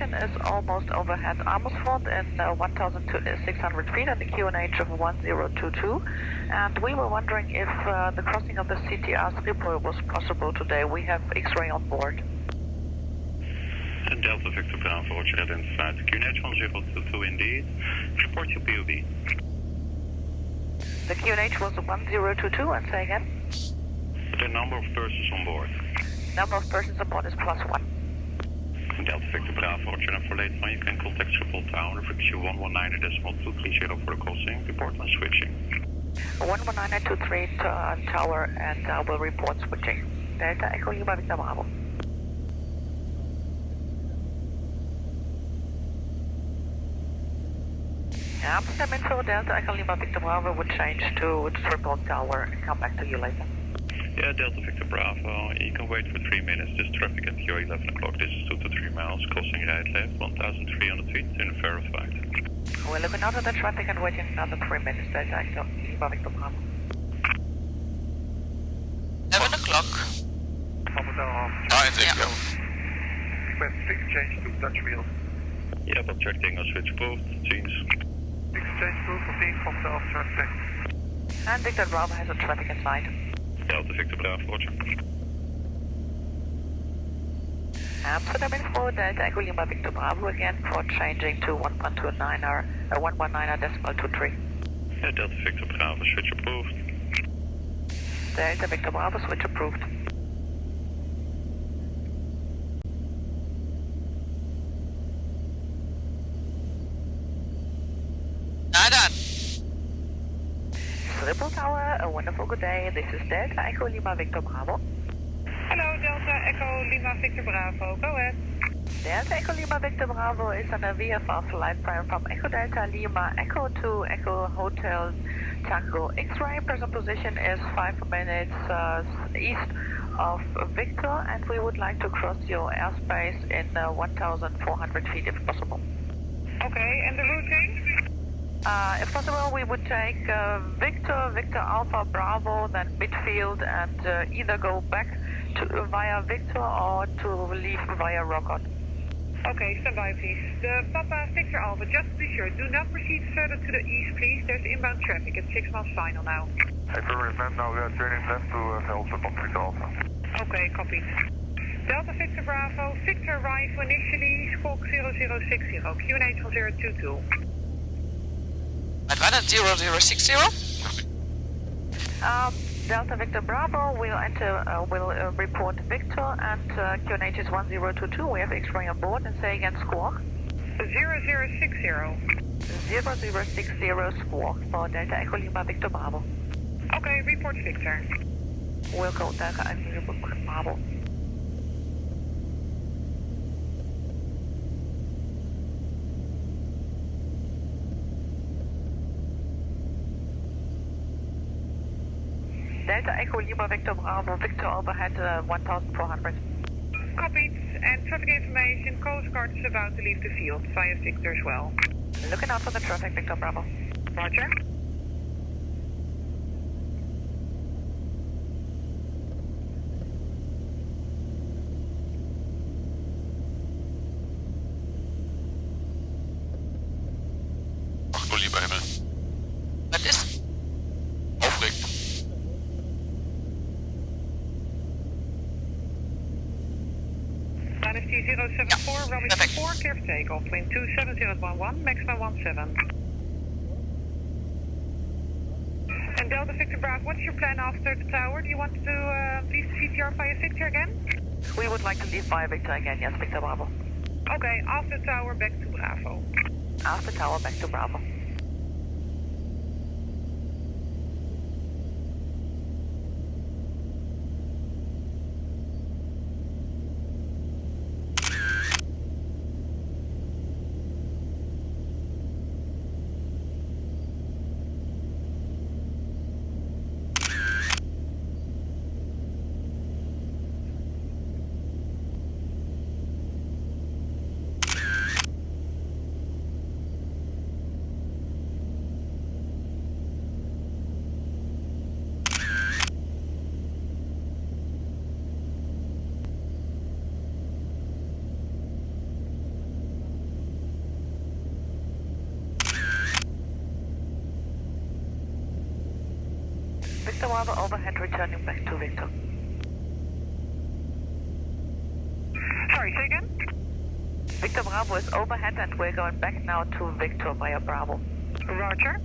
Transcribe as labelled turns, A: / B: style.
A: position is almost overhead Amersfoort in 1,600 feet and the QNH of 1022. And we were wondering if the crossing of the CTR Schiphol was possible today. We have X-ray on board.
B: And Delta Victor Bravo, Roger, identified. QNH 1022 indeed. Report your POB.
A: The QNH was 1022, and say again?
B: The number of persons on board.
A: Number of persons on board is +1.
B: Delta Victor Bravo, Roger, and for later on you can contact Schiphol Tower, frequency 119.230 for the crossing. Report when switching.
A: 119.23 tower, and I will report switching. Delta Echo Lima Victor Bravo. Amsterdam info, Delta Echo Lima Victor Bravo would change to triple tower and come back to you later.
B: Yeah, Delta Victor Bravo, you can wait for 3 minutes. There's traffic at your 11 o'clock. This is 2 to 3 miles, crossing right left, 1,300 feet, in verified.
A: We're looking out at the traffic and waiting another 3 minutes, Delta Echo Lima Victor Bravo.
C: 11 o'clock.
D: Echo.
E: Request 6 change to Dutch wheel.
B: Yeah, but check English switch approved, Teams.
E: 6 change to 14 from the off-track taxi.
A: And Victor Bravo has a traffic inside.
B: Delta Victor Bravo, Roger.
A: Amsterdam info, Delta Echo Lima Victor Bravo again for changing to 1.29er, 119.23.
B: Yeah, Delta Victor Bravo, switch approved.
A: Delta Victor Bravo, switch approved. Triple Tower, a wonderful good day. This is Delta Echo Lima Victor Bravo.
F: Hello, Delta Echo Lima Victor Bravo. Go ahead.
A: Delta Echo Lima Victor Bravo is on a VFR flight plan from Echo Delta Lima Echo to Echo Hotel Tango X-ray. Present position is 5 minutes east of Victor, and we would like to cross your airspace in 1,400 feet if possible.
F: Okay, and the routing?
A: If possible, we would take Victor Alpha Bravo, then midfield, and either go back to via Victor or to leave via Rockot.
F: Okay, stand by please. The Papa Victor Alpha, just to be sure, do not proceed further to the east please. There's inbound traffic at 6 miles final now.
E: Affirmative, ma'am. Now we are turning left to Delta Victor Alpha.
F: Okay, copied. Delta Victor Bravo, Victor arrival initially, squawk 0060, QNH 1022.
C: Wat war das? 0060?
A: Delta Victor Bravo will enter, will report Victor, and QNH is 1022. We have X-ray on board, and say again squawk.
F: 0060.
A: 0060 squawk for Delta Echo Lima Victor Bravo.
F: Okay, report Victor.
A: We'll go Delta Echo Lima Bravo. Delta Echo Lima Victor Bravo, Victor overhead 1,400.
F: Copied, and traffic information, Coast Guard is about to leave the field via Victor as well.
A: Looking out for the traffic, Victor Bravo.
F: Roger.
D: Ach du lieber Himmel.
C: Was ist?
D: Aufregend.
F: Dynasty 074, runway 4, clear for takeoff, wind 27011, maximum 17. And Delta Victor Bravo, what's your plan after the tower? Do you want to leave the CTR via Victor again?
A: We would like to leave via Victor again, yes, Victor Bravo.
F: Okay, after the tower, back to Bravo.
A: After tower, back to Bravo. Victor Bravo overhead, returning back to Victor.
F: Sorry, say again?
A: Victor Bravo is overhead and we're going back now to Victor via Bravo.
F: Roger.